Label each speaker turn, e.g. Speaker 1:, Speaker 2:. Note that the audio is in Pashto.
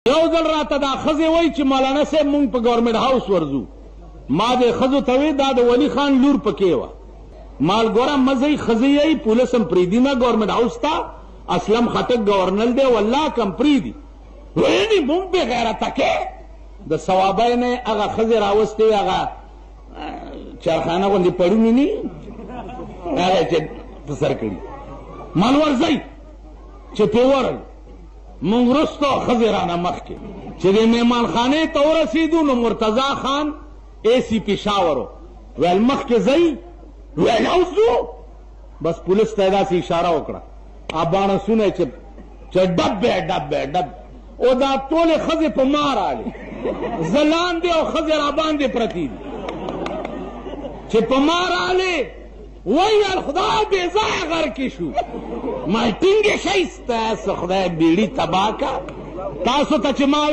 Speaker 1: یو ځل راته دا ښځې وایي چې مولانا صاحب مونږ په ګورنمنټ هاوس ورځو. ما د ښځو ته وی دا د ولی خان لور پکې وه. مال ګوره مزه ښځې یې پولیس هم پرېږدي نه ګورنمنټ هاوس ته. اسلم خټک گورنر دی والله کم پرېږدي. ویلي مونږ بې غیرته کې د ثوابۍ نه یې هغه ښځې راوستې وې هغه چارخانه غوندې پړونې نه هغه چې په سر کړي مال ورځئ چې پې ورل مونږ وروسته ښځې رانه مخکې چې د مهمانخانې ته ورسېدو نو مرتضی خان اے سی پېښاور و ویل مخکې ځئ ویل اوځو بس پولیس ته یې داسې اشاره وکړه باڼسونه چې ډب دی ډب دی ډب او دا ټولې ښځې په ما رالې زه لاندې او ښځې راباندې پرتې دي چې په ما رالې ویل خدای بې ځایه غرقې شو ما ټینګې شئ ستاسو خدای بیړي تباه که تاسو ته چې ما